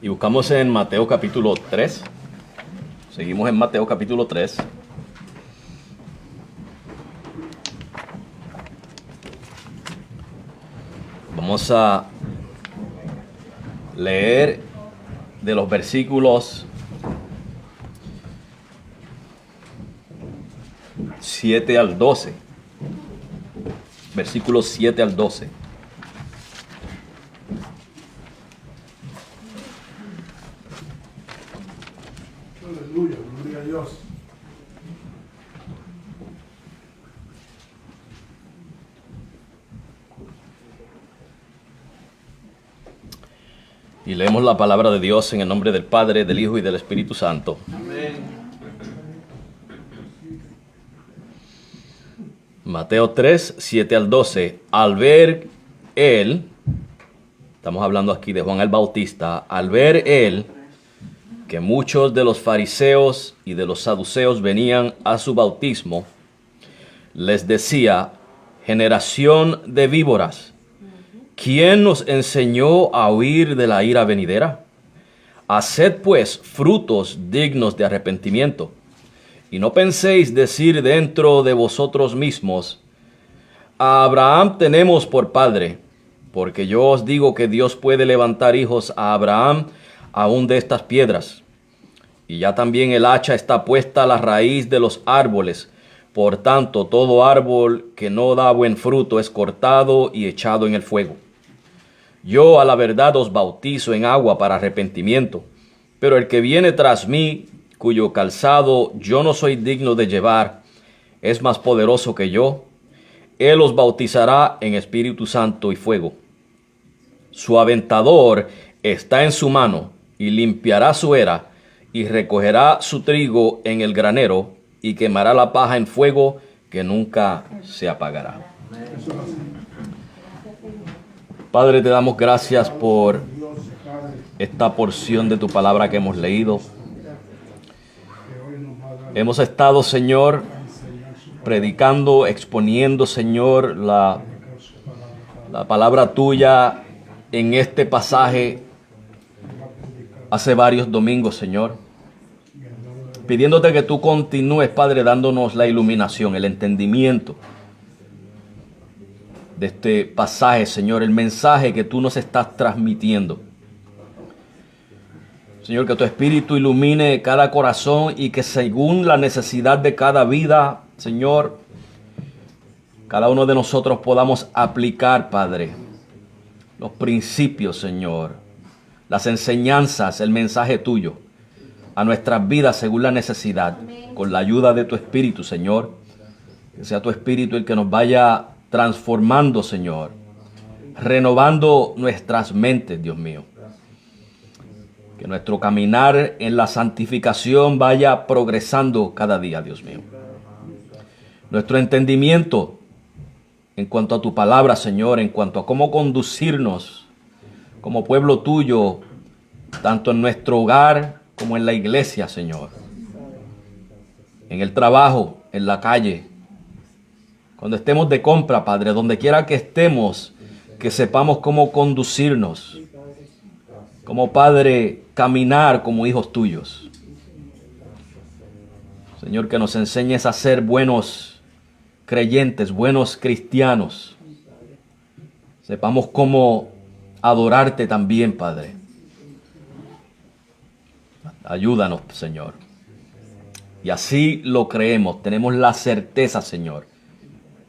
Y buscamos en Mateo capítulo 3. Seguimos en Mateo capítulo 3. Vamos a leer de los versículos 7 al 12. Versículos 7 al 12. Aleluya, gloria a Dios. Y leemos la palabra de Dios en el nombre del Padre, del Hijo y del Espíritu Santo. Amén. Mateo 3, 7 al 12. Al ver él, estamos hablando aquí de Juan el Bautista, al ver él que muchos de los fariseos y de los saduceos venían a su bautismo, les decía: generación de víboras, ¿quién nos enseñó a huir de la ira venidera? Haced pues frutos dignos de arrepentimiento. Y no penséis decir dentro de vosotros mismos: a Abraham tenemos por padre, porque yo os digo que Dios puede levantar hijos a Abraham aún de estas piedras. Y ya también el hacha está puesta a la raíz de los árboles. Por tanto, todo árbol que no da buen fruto es cortado y echado en el fuego. Yo a la verdad os bautizo en agua para arrepentimiento, pero el que viene tras mí, cuyo calzado yo no soy digno de llevar, es más poderoso que yo. Él os bautizará en Espíritu Santo y fuego. Su aventador está en su mano, y limpiará su era, y recogerá su trigo en el granero, y quemará la paja en fuego que nunca se apagará. Padre, te damos gracias por esta porción de tu palabra que hemos leído. Hemos estado, Señor, predicando, exponiendo, Señor, la palabra tuya en este pasaje hace varios domingos, Señor. Pidiéndote que tú continúes, Padre, dándonos la iluminación, el entendimiento de este pasaje, Señor, el mensaje que tú nos estás transmitiendo. Señor, que tu Espíritu ilumine cada corazón y que según la necesidad de cada vida, Señor, cada uno de nosotros podamos aplicar, Padre, los principios, Señor, las enseñanzas, el mensaje tuyo a nuestras vidas según la necesidad, con la ayuda de tu Espíritu, Señor. Que sea tu Espíritu el que nos vaya transformando, Señor, renovando nuestras mentes, Dios mío. Que nuestro caminar en la santificación vaya progresando cada día, Dios mío. Nuestro entendimiento en cuanto a tu palabra, Señor, en cuanto a cómo conducirnos como pueblo tuyo, tanto en nuestro hogar como en la iglesia, Señor. En el trabajo, en la calle, cuando estemos de compra, Padre, donde quiera que estemos, que sepamos cómo conducirnos, como Padre, caminar como hijos tuyos. Señor, que nos enseñes a ser buenos creyentes, buenos cristianos. Sepamos cómo adorarte también, Padre. Ayúdanos, Señor. Y así lo creemos. Tenemos la certeza, Señor,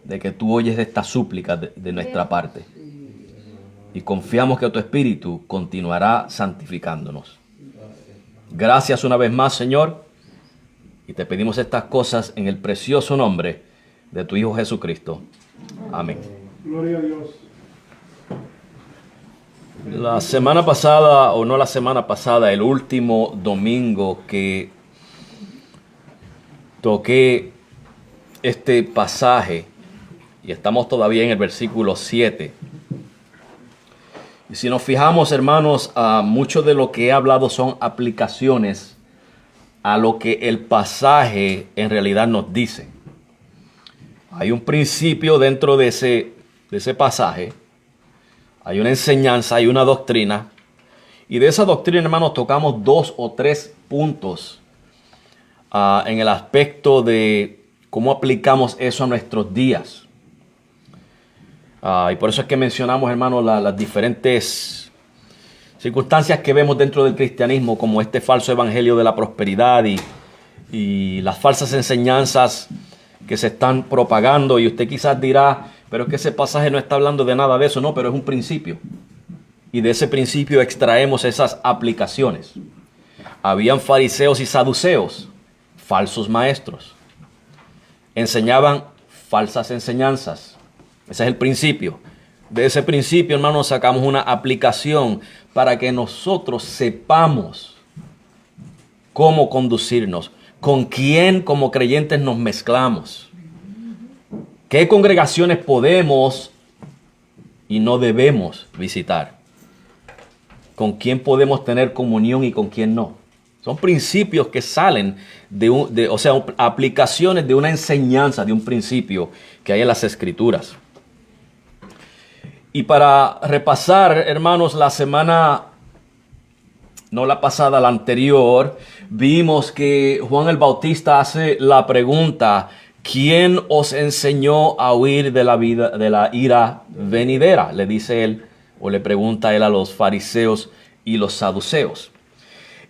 de que tú oyes esta súplica de nuestra parte. Y confiamos que tu Espíritu continuará santificándonos. Gracias una vez más, Señor. Y te pedimos estas cosas en el precioso nombre de tu Hijo Jesucristo. Amén. Gloria a Dios. La semana pasada, o no la semana pasada, el último domingo que toqué este pasaje, y estamos todavía en el versículo 7. Y si nos fijamos, hermanos, mucho de lo que he hablado son aplicaciones a lo que el pasaje en realidad nos dice. Hay un principio dentro de ese pasaje, hay una enseñanza, hay una doctrina, Y de esa doctrina, hermanos, tocamos 2 o 3 puntos en el aspecto de cómo aplicamos eso a nuestros días. Y por eso es que mencionamos, hermanos, las diferentes circunstancias que vemos dentro del cristianismo, como este falso evangelio de la prosperidad y las falsas enseñanzas que se están propagando. Y usted quizás dirá, pero es que ese pasaje no está hablando de nada de eso. No, pero es un principio. Y de ese principio extraemos esas aplicaciones. Habían fariseos y saduceos, falsos maestros. Enseñaban falsas enseñanzas. Ese es el principio. De ese principio, hermanos, sacamos una aplicación para que nosotros sepamos cómo conducirnos, con quién como creyentes nos mezclamos, qué congregaciones podemos y no debemos visitar, con quién podemos tener comunión y con quién no. Son principios que salen aplicaciones de una enseñanza, de un principio que hay en las Escrituras. Y para repasar, hermanos, la semana, no la pasada, la anterior, vimos que Juan el Bautista hace la pregunta: ¿quién os enseñó a huir de la ira venidera? Le dice él, o le pregunta él a los fariseos y los saduceos.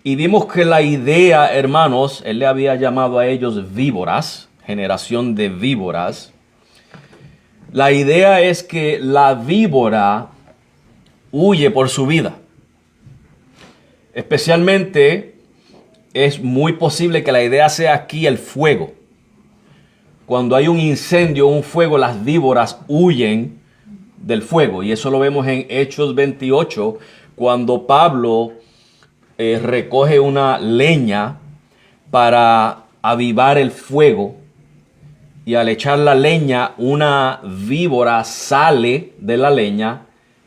Y vimos que la idea, hermanos, él le había llamado a ellos víboras, generación de víboras. La idea es que la víbora huye por su vida. Especialmente es muy posible que la idea sea aquí el fuego. Cuando hay un incendio, un fuego, las víboras huyen del fuego. Y eso lo vemos en Hechos 28, cuando Pablo recoge una leña para avivar el fuego. Y al echar la leña, una víbora sale de la leña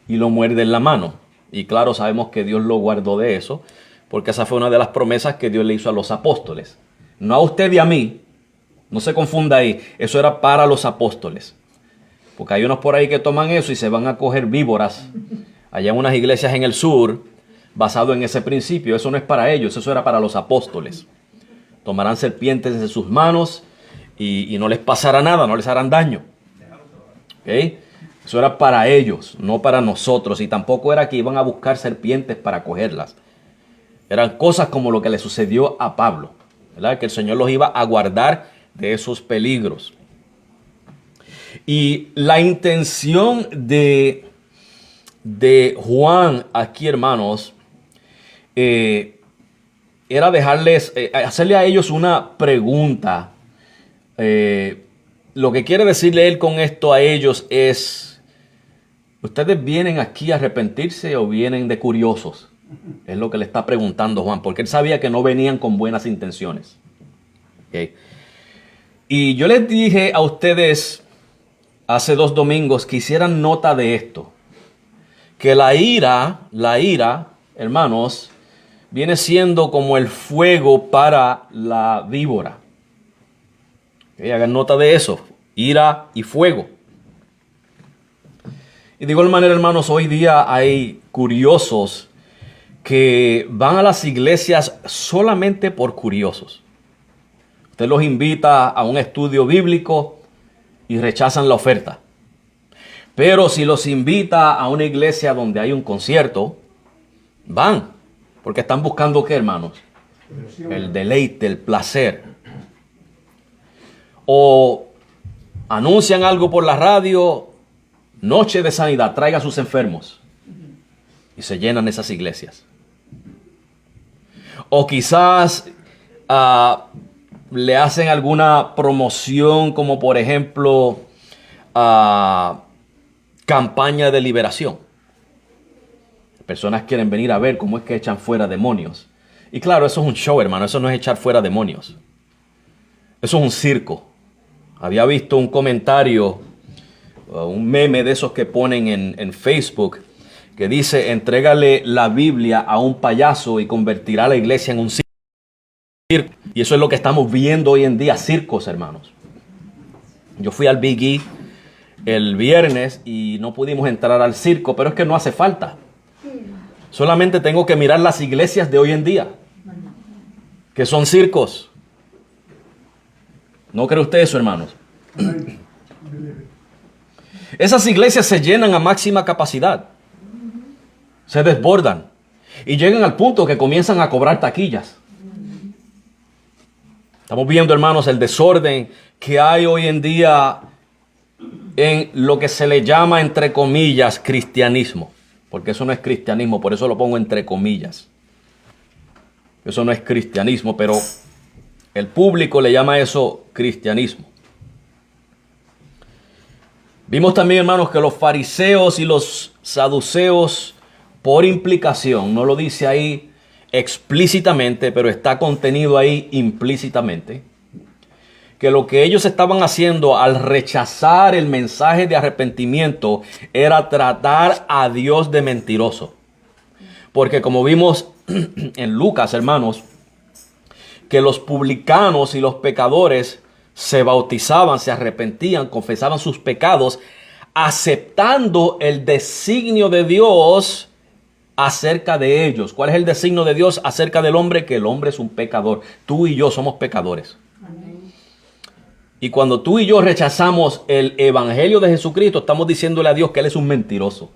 y lo muerde en la mano. Y claro, sabemos que Dios lo guardó de eso, porque esa fue una de las promesas que Dios le hizo a los apóstoles. No a usted y a mí, no se confunda ahí, eso era para los apóstoles. Porque hay unos por ahí que toman eso y se van a coger víboras allá en unas iglesias en el sur, basado en ese principio. Eso no es para ellos, eso era para los apóstoles. Tomarán serpientes de sus manos y no les pasará nada, no les harán daño. ¿Okay? Eso era para ellos, no para nosotros. Y tampoco era que iban a buscar serpientes para cogerlas. Eran cosas como lo que le sucedió a Pablo, ¿verdad? Que el Señor los iba a guardar de esos peligros. Y la intención de Juan aquí, hermanos, era dejarles, hacerle a ellos una pregunta. Lo que quiere decirle él con esto a ellos es: ¿ustedes vienen aquí a arrepentirse o vienen de curiosos? Es lo que le está preguntando Juan, porque él sabía que no venían con buenas intenciones. ¿Okay? Y yo les dije a ustedes hace 2 domingos que hicieran nota de esto, que la ira, hermanos, viene siendo como el fuego para la víbora. ¿Okay? Hagan nota de eso, ira y fuego. Y de igual manera, hermanos, hoy día hay curiosos que van a las iglesias solamente por curiosos. Usted los invita a un estudio bíblico y rechazan la oferta. Pero si los invita a una iglesia donde hay un concierto, van. Porque están buscando ¿qué, hermanos? El deleite, el placer. O anuncian algo por la radio: noche de sanidad, traiga a sus enfermos. Y se llenan esas iglesias. O quizás le hacen alguna promoción, como por ejemplo campaña de liberación. Personas quieren venir a ver cómo es que echan fuera demonios. Y claro, eso es un show, hermano. Eso no es echar fuera demonios. Eso es un circo. Había visto un comentario, un meme de esos que ponen en Facebook, que dice: entrégale la Biblia a un payaso y convertirá la iglesia en un circo. Y eso es lo que estamos viendo hoy en día, circos, hermanos. Yo fui al Big E el viernes y no pudimos entrar al circo, pero es que no hace falta. Solamente tengo que mirar las iglesias de hoy en día, que son circos. ¿No cree usted eso, hermanos? Esas iglesias se llenan a máxima capacidad, se desbordan y llegan al punto que comienzan a cobrar taquillas. Estamos viendo, hermanos, el desorden que hay hoy en día en lo que se le llama, entre comillas, cristianismo. Porque eso no es cristianismo, por eso lo pongo entre comillas. Eso no es cristianismo, pero el público le llama eso cristianismo. Vimos también, hermanos, que los fariseos y los saduceos, por implicación, no lo dice ahí explícitamente, pero está contenido ahí implícitamente, que lo que ellos estaban haciendo al rechazar el mensaje de arrepentimiento era tratar a Dios de mentiroso. Porque como vimos en Lucas, hermanos, que los publicanos y los pecadores se bautizaban, se arrepentían, confesaban sus pecados, aceptando el designio de Dios acerca de ellos. ¿Cuál es el designio de Dios acerca del hombre? Que el hombre es un pecador. Tú y yo somos pecadores. Y cuando tú y yo rechazamos el evangelio de Jesucristo, estamos diciéndole a Dios que Él es un mentiroso.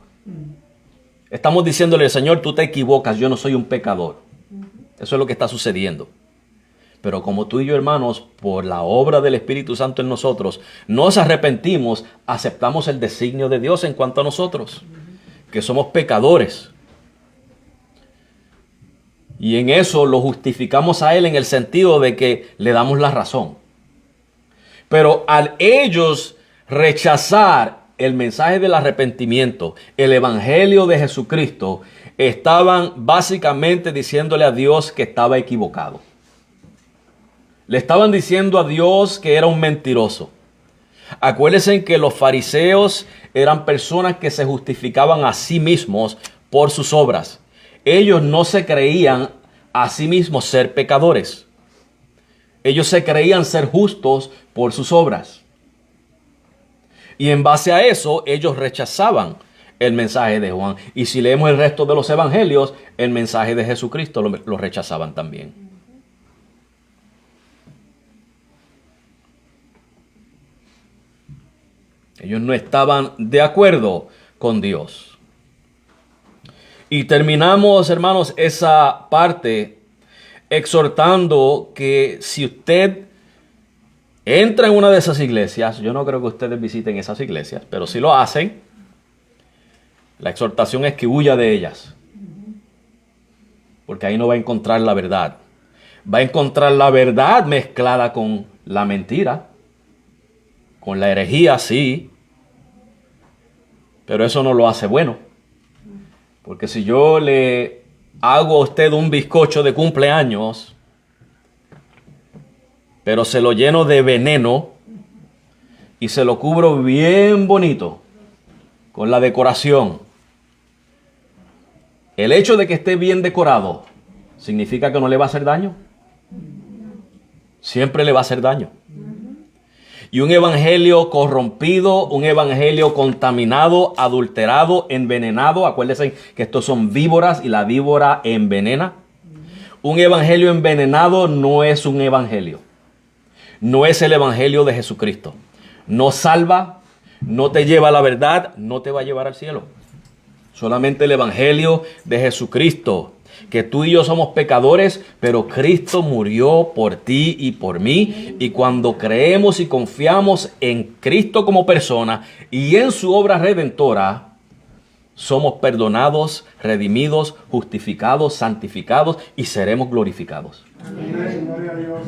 Estamos diciéndole, Señor, tú te equivocas, yo no soy un pecador. Eso es lo que está sucediendo. Pero como tú y yo, hermanos, por la obra del Espíritu Santo en nosotros, nos arrepentimos, aceptamos el designio de Dios en cuanto a nosotros, que somos pecadores. Y en eso lo justificamos a Él en el sentido de que le damos la razón. Pero al ellos rechazar el mensaje del arrepentimiento, el evangelio de Jesucristo, estaban básicamente diciéndole a Dios que estaba equivocado. Le estaban diciendo a Dios que era un mentiroso. Acuérdense que los fariseos eran personas que se justificaban a sí mismos por sus obras. Ellos no se creían a sí mismos ser pecadores. Ellos se creían ser justos por sus obras. Y en base a eso, ellos rechazaban el mensaje de Juan. Y si leemos el resto de los evangelios, el mensaje de Jesucristo lo rechazaban también. Ellos no estaban de acuerdo con Dios. Y terminamos, hermanos, esa parte exhortando que si usted entra en una de esas iglesias, yo no creo que ustedes visiten esas iglesias, pero si lo hacen, la exhortación es que huya de ellas. Porque ahí no va a encontrar la verdad. Va a encontrar la verdad mezclada con la mentira, con la herejía, sí, pero eso no lo hace bueno. Porque si yo le hago a usted un bizcocho de cumpleaños, pero se lo lleno de veneno y se lo cubro bien bonito con la decoración, el hecho de que esté bien decorado, ¿significa que no le va a hacer daño? Siempre le va a hacer daño. Y un evangelio corrompido, un evangelio contaminado, adulterado, envenenado. Acuérdense que estos son víboras y la víbora envenena. Un evangelio envenenado no es un evangelio. No es el evangelio de Jesucristo. No salva, no te lleva a la verdad, no te va a llevar al cielo. Solamente el evangelio de Jesucristo. Que tú y yo somos pecadores, pero Cristo murió por ti y por mí. Y cuando creemos y confiamos en Cristo como persona y en su obra redentora, somos perdonados, redimidos, justificados, santificados y seremos glorificados. Amén. Gloria a Dios.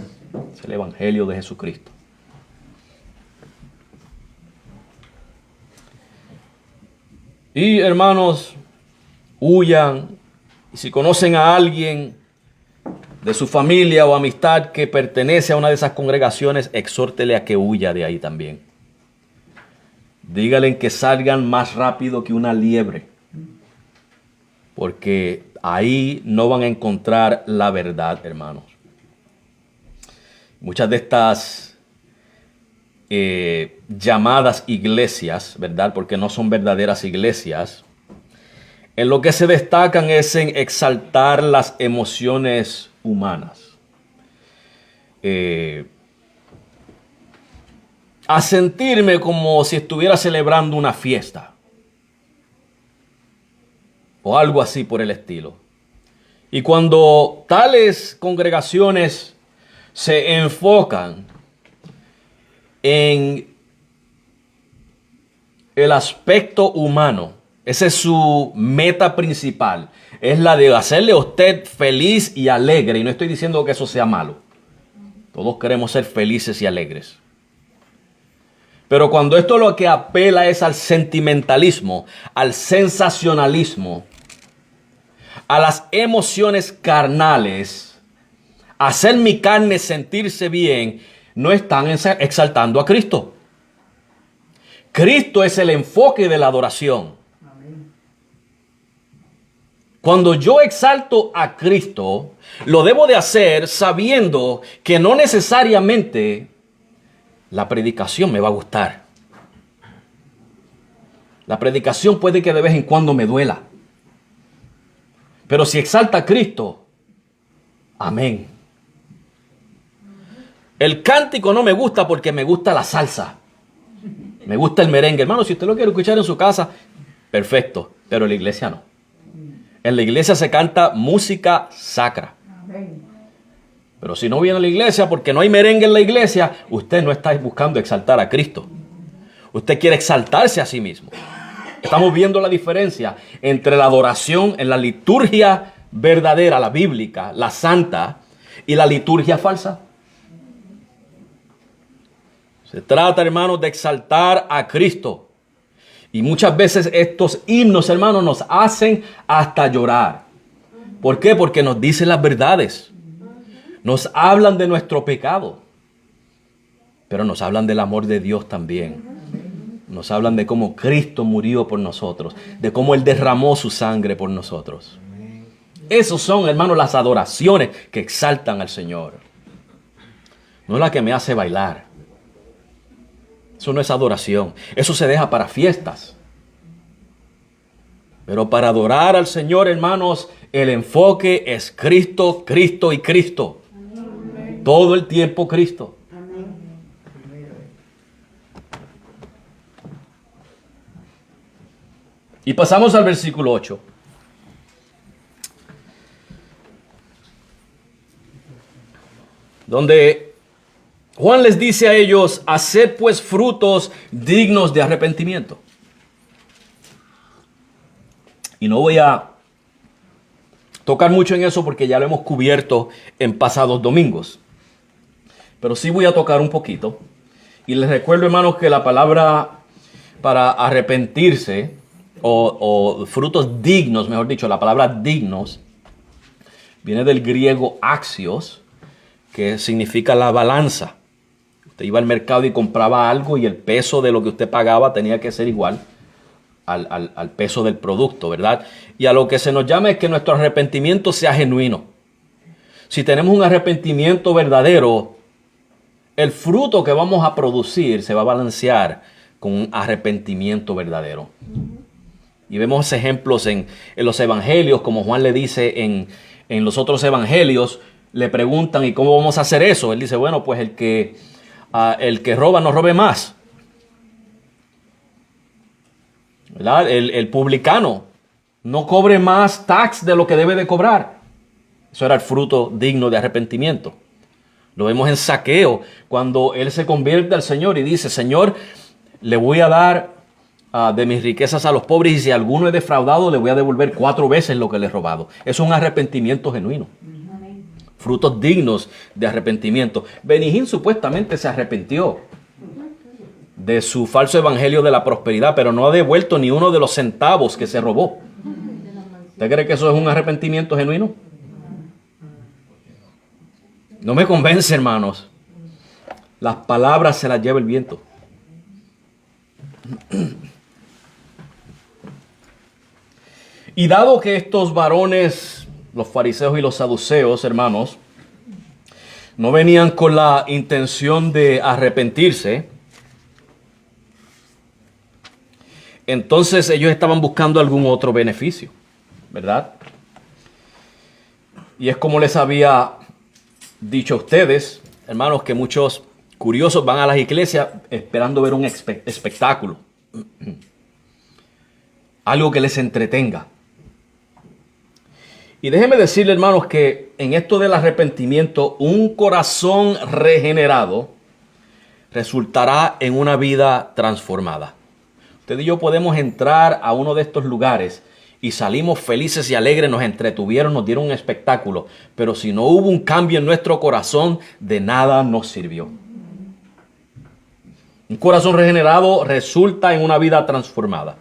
Es el evangelio de Jesucristo. Y hermanos, huyan. Y si conocen a alguien de su familia o amistad que pertenece a una de esas congregaciones, exhórtele a que huya de ahí también. Díganle que salgan más rápido que una liebre, porque ahí no van a encontrar la verdad, hermanos. Muchas de estas llamadas iglesias, ¿verdad? Porque no son verdaderas iglesias, en lo que se destacan es en exaltar las emociones humanas. A sentirme como si estuviera celebrando una fiesta. O algo así por el estilo. Y cuando tales congregaciones se enfocan en el aspecto humano, esa es su meta principal, es la de hacerle a usted feliz y alegre. Y no estoy diciendo que eso sea malo. Todos queremos ser felices y alegres. Pero cuando esto lo que apela es al sentimentalismo, al sensacionalismo, a las emociones carnales, hacer mi carne sentirse bien, no están exaltando a Cristo. Cristo es el enfoque de la adoración. Cuando yo exalto a Cristo, lo debo de hacer sabiendo que no necesariamente la predicación me va a gustar. La predicación puede que de vez en cuando me duela. Pero si exalta a Cristo, amén. El cántico no me gusta porque me gusta la salsa. Me gusta el merengue. Hermano, si usted lo quiere escuchar en su casa, perfecto. Pero en la iglesia no. En la iglesia se canta música sacra. Pero si no viene a la iglesia porque no hay merengue en la iglesia, usted no está buscando exaltar a Cristo. Usted quiere exaltarse a sí mismo. Estamos viendo la diferencia entre la adoración en la liturgia verdadera, la bíblica, la santa, y la liturgia falsa. Se trata, hermanos, de exaltar a Cristo. Y muchas veces estos himnos, hermanos, nos hacen hasta llorar. ¿Por qué? Porque nos dicen las verdades. Nos hablan de nuestro pecado. Pero nos hablan del amor de Dios también. Nos hablan de cómo Cristo murió por nosotros, de cómo Él derramó su sangre por nosotros. Esos son, hermanos, las adoraciones que exaltan al Señor. No la que me hace bailar. Eso no es adoración. Eso se deja para fiestas. Pero para adorar al Señor, hermanos, el enfoque es Cristo, Cristo y Cristo. Todo el tiempo Cristo. Y pasamos al versículo 8. Donde Juan les dice a ellos, haced pues frutos dignos de arrepentimiento. Y no voy a tocar mucho en eso porque ya lo hemos cubierto en pasados domingos. Pero sí voy a tocar un poquito. Y les recuerdo, hermanos, que la palabra para arrepentirse, o frutos dignos, mejor dicho, la palabra dignos, viene del griego axios, que significa la balanza. Usted iba al mercado y compraba algo y el peso de lo que usted pagaba tenía que ser igual al peso del producto, ¿verdad? Y a lo que se nos llama es que nuestro arrepentimiento sea genuino. Si tenemos un arrepentimiento verdadero, el fruto que vamos a producir se va a balancear con un arrepentimiento verdadero. Y vemos ejemplos en los evangelios, como Juan le dice en los otros evangelios, le preguntan, ¿y cómo vamos a hacer eso? Él dice, bueno, pues el que roba no robe más. ¿Verdad? El publicano no cobre más tax de lo que debe de cobrar. Eso era el fruto digno de arrepentimiento. Lo vemos en Zaqueo, cuando él se convierte al Señor y dice, Señor, le voy a dar de mis riquezas a los pobres, y si alguno he defraudado, le voy a devolver 4 veces lo que le he robado. Es un arrepentimiento genuino. Frutos dignos de arrepentimiento. Benihín supuestamente se arrepintió de su falso evangelio de la prosperidad, pero no ha devuelto ni uno de los centavos que se robó. ¿Usted cree que eso es un arrepentimiento genuino? No me convence, hermanos. Las palabras se las lleva el viento. Y dado que estos varones, los fariseos y los saduceos, hermanos, no venían con la intención de arrepentirse, entonces ellos estaban buscando algún otro beneficio. ¿verdad? Y es como les había dicho a ustedes, hermanos, que muchos curiosos van a las iglesias esperando ver un espectáculo. Algo que les entretenga. Y déjenme decirle, hermanos, que en esto del arrepentimiento, un corazón regenerado resultará en una vida transformada. Usted y yo podemos entrar a uno de estos lugares y salimos felices y alegres, nos entretuvieron, nos dieron un espectáculo, pero si no hubo un cambio en nuestro corazón, de nada nos sirvió. Un corazón regenerado resulta en una vida transformada.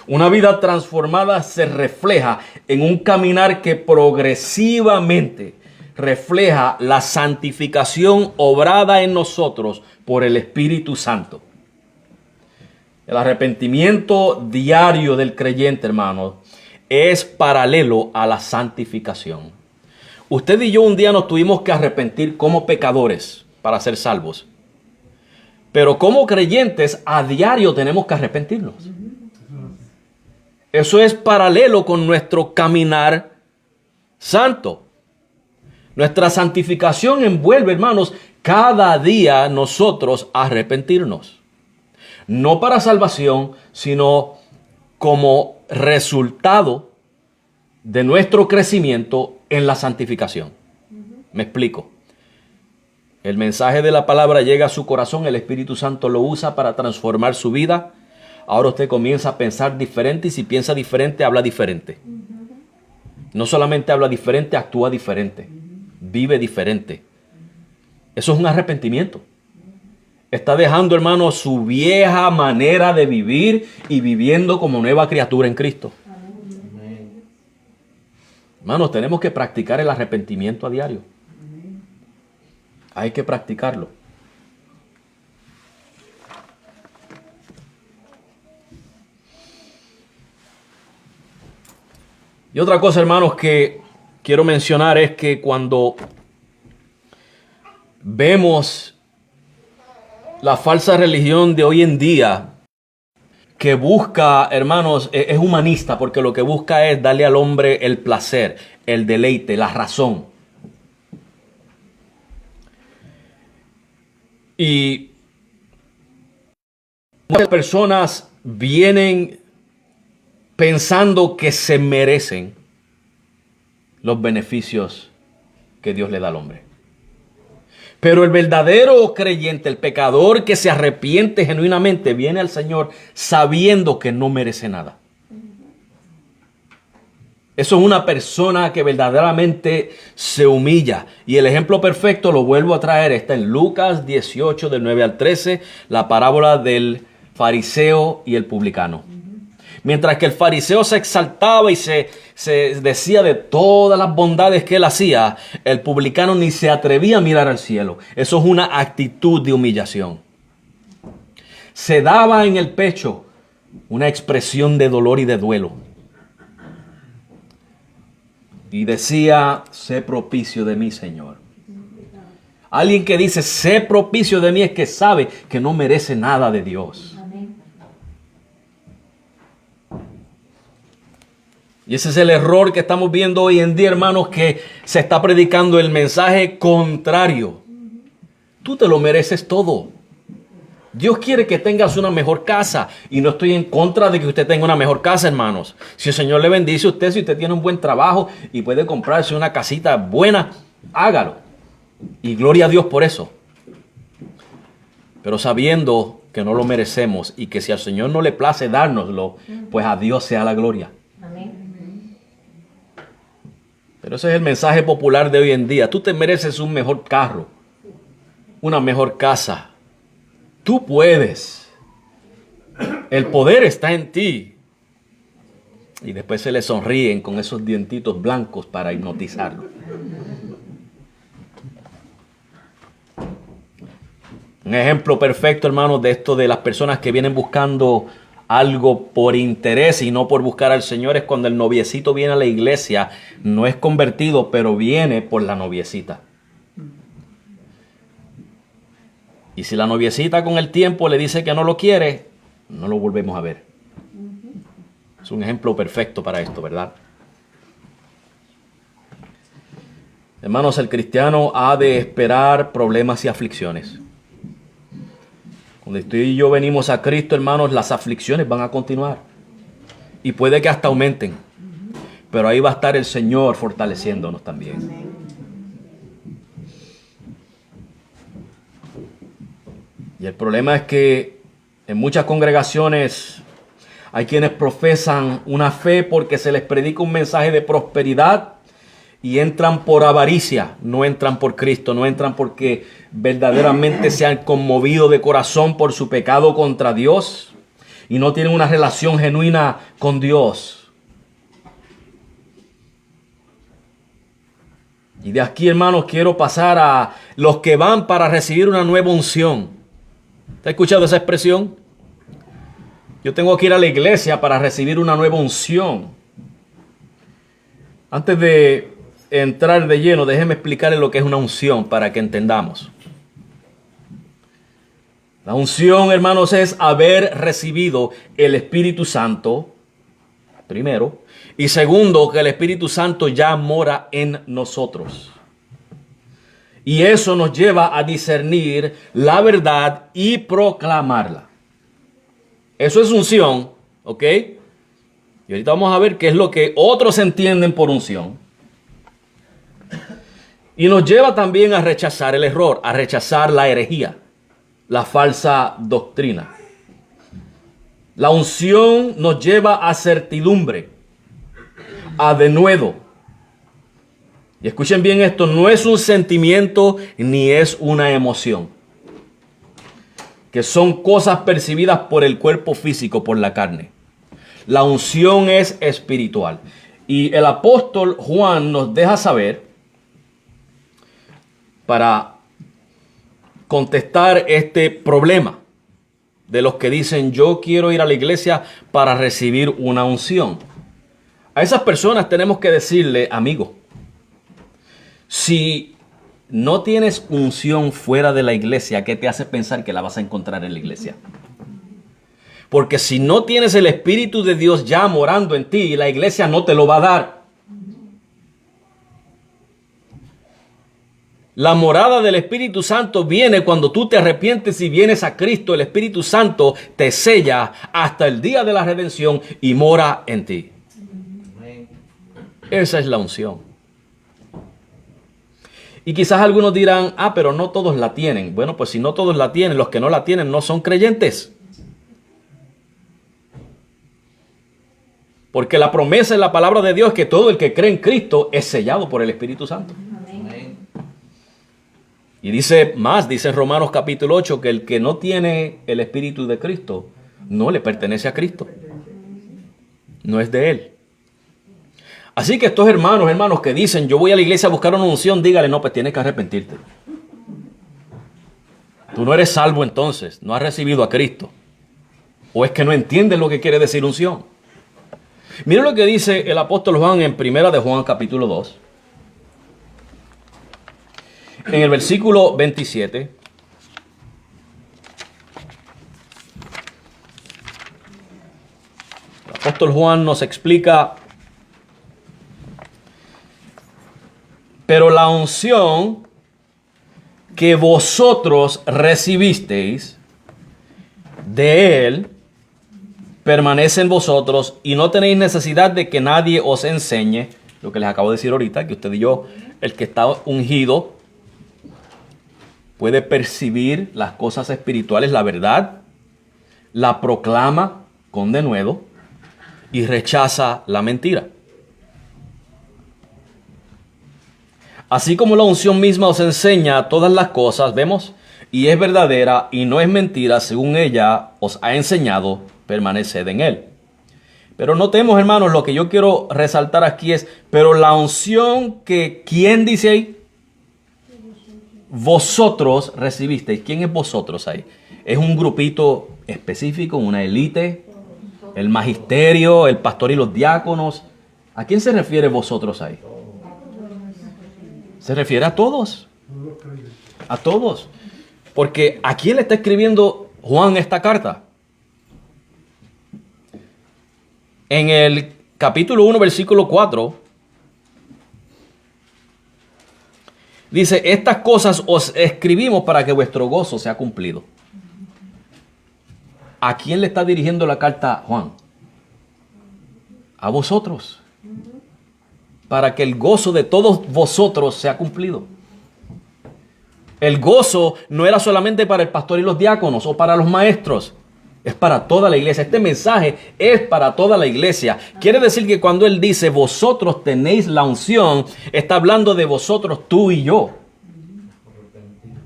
Una vida transformada se refleja en un caminar que progresivamente refleja la santificación obrada en nosotros por el Espíritu Santo. El arrepentimiento diario del creyente, hermano, es paralelo a la santificación. Usted y yo un día nos tuvimos que arrepentir como pecadores para ser salvos. Pero como creyentes, a diario tenemos que arrepentirnos. Eso es paralelo con nuestro caminar santo. Nuestra santificación envuelve, hermanos, cada día nosotros arrepentirnos. No para salvación, sino como resultado de nuestro crecimiento en la santificación. Me explico. El mensaje de la palabra llega a su corazón, el Espíritu Santo lo usa para transformar su vida. Ahora usted comienza a pensar diferente y si piensa diferente, habla diferente. No solamente habla diferente, actúa diferente. Vive diferente. Eso es un arrepentimiento. Está dejando, hermano, su vieja manera de vivir y viviendo como nueva criatura en Cristo. Hermanos, tenemos que practicar el arrepentimiento a diario. Hay que practicarlo. Y otra cosa, hermanos, que quiero mencionar es que cuando vemos la falsa religión de hoy en día, que busca, hermanos, es humanista, porque lo que busca es darle al hombre el placer, el deleite, la razón. Y muchas personas vienen pensando que se merecen los beneficios que Dios le da al hombre. Pero el verdadero creyente, el pecador que se arrepiente genuinamente, viene al Señor sabiendo que no merece nada. Eso es una persona que verdaderamente se humilla. Y el ejemplo perfecto lo vuelvo a traer. Está en Lucas 18, del 9 al 13, la parábola del fariseo y el publicano. Mientras que el fariseo se exaltaba y se decía de todas las bondades que él hacía, el publicano ni se atrevía a mirar al cielo. Eso es una actitud de humillación. Se daba en el pecho una expresión de dolor y de duelo. Y decía, sé propicio de mí, Señor. Alguien que dice, sé propicio de mí, es que sabe que no merece nada de Dios. Y ese es el error que estamos viendo hoy en día, hermanos, que se está predicando el mensaje contrario. Tú te lo mereces todo. Dios quiere que tengas una mejor casa. Y no estoy en contra de que usted tenga una mejor casa, hermanos. Si el Señor le bendice a usted, si usted tiene un buen trabajo y puede comprarse una casita buena, hágalo. Y gloria a Dios por eso. Pero sabiendo que no lo merecemos y que si al Señor no le place dárnoslo, pues a Dios sea la gloria. Pero ese es el mensaje popular de hoy en día. Tú te mereces un mejor carro, una mejor casa. Tú puedes. El poder está en ti. Y después se le sonríen con esos dientitos blancos para hipnotizarlo. Un ejemplo perfecto, hermanos, de esto de las personas que vienen buscando algo por interés y no por buscar al Señor es cuando el noviecito viene a la iglesia, no es convertido, pero viene por la noviecita. Y si la noviecita con el tiempo le dice que no lo quiere, no lo volvemos a ver. Es un ejemplo perfecto para esto, ¿verdad? Hermanos, el cristiano ha de esperar problemas y aflicciones. Cuando usted y yo venimos a Cristo, hermanos, las aflicciones van a continuar. Y puede que hasta aumenten. Pero ahí va a estar el Señor fortaleciéndonos también. Y el problema es que en muchas congregaciones hay quienes profesan una fe porque se les predica un mensaje de prosperidad y entran por avaricia, no entran por Cristo, no entran porque verdaderamente se han conmovido de corazón por su pecado contra Dios y no tienen una relación genuina con Dios. Y de aquí, hermanos, quiero pasar a los que van para recibir una nueva unción. ¿Te has escuchado esa expresión? Yo tengo que ir a la iglesia para recibir una nueva unción. Antes de entrar de lleno, déjeme explicarle lo que es una unción para que entendamos. La unción, hermanos, es haber recibido el Espíritu Santo, primero, y segundo, que el Espíritu Santo ya mora en nosotros. Y eso nos lleva a discernir la verdad y proclamarla. Eso es unción, ¿ok? Y ahorita vamos a ver qué es lo que otros entienden por unción. Y nos lleva también a rechazar el error, a rechazar la herejía, la falsa doctrina. La unción nos lleva a certidumbre, a denuedo. Y escuchen bien esto, no es un sentimiento ni es una emoción, que son cosas percibidas por el cuerpo físico, por la carne. La unción es espiritual. Y el apóstol Juan nos deja saber, para contestar este problema de los que dicen, yo quiero ir a la iglesia para recibir una unción. A esas personas tenemos que decirle, amigo, si no tienes unción fuera de la iglesia, ¿qué te hace pensar que la vas a encontrar en la iglesia? Porque si no tienes el Espíritu de Dios ya morando en ti, la iglesia no te lo va a dar. La morada del Espíritu Santo viene cuando tú te arrepientes y vienes a Cristo. El Espíritu Santo te sella hasta el día de la redención y mora en ti. Esa es la unción. Y quizás algunos dirán, pero no todos la tienen. Bueno, pues si no todos la tienen, los que no la tienen no son creyentes. Porque la promesa en la palabra de Dios es que todo el que cree en Cristo es sellado por el Espíritu Santo. Amén. Y dice Romanos capítulo 8, que el que no tiene el Espíritu de Cristo no le pertenece a Cristo. No es de Él. Así que estos hermanos que dicen, yo voy a la iglesia a buscar una unción, dígale, no, pues tienes que arrepentirte. Tú no eres salvo entonces, no has recibido a Cristo. O es que no entiendes lo que quiere decir unción. Miren lo que dice el apóstol Juan en primera de Juan capítulo 2. En el versículo 27. El apóstol Juan nos explica, pero la unción que vosotros recibisteis de Él permanece en vosotros y no tenéis necesidad de que nadie os enseñe. Lo que les acabo de decir ahorita, que usted y yo, el que está ungido, puede percibir las cosas espirituales, la verdad, la proclama con denuedo y rechaza la mentira. Así como la unción misma os enseña todas las cosas, vemos, y es verdadera y no es mentira, según ella os ha enseñado, permaneced en él. Pero notemos, hermanos, lo que yo quiero resaltar aquí es, pero la unción que, ¿quién dice ahí? Vosotros recibisteis. ¿Quién es vosotros ahí? Es un grupito específico, una élite, el magisterio, el pastor y los diáconos. ¿A quién se refiere vosotros ahí? Se refiere a todos. A todos. Porque ¿a quién le está escribiendo Juan esta carta? En el capítulo 1, versículo 4, Dice, estas cosas os escribimos para que vuestro gozo sea cumplido. ¿A quién le está dirigiendo la carta Juan? A vosotros. Para que el gozo de todos vosotros sea cumplido. El gozo no era solamente para el pastor y los diáconos o para los maestros. Es para toda la iglesia. Este mensaje es para toda la iglesia. Quiere decir que cuando él dice, vosotros tenéis la unción, está hablando de vosotros, tú y yo.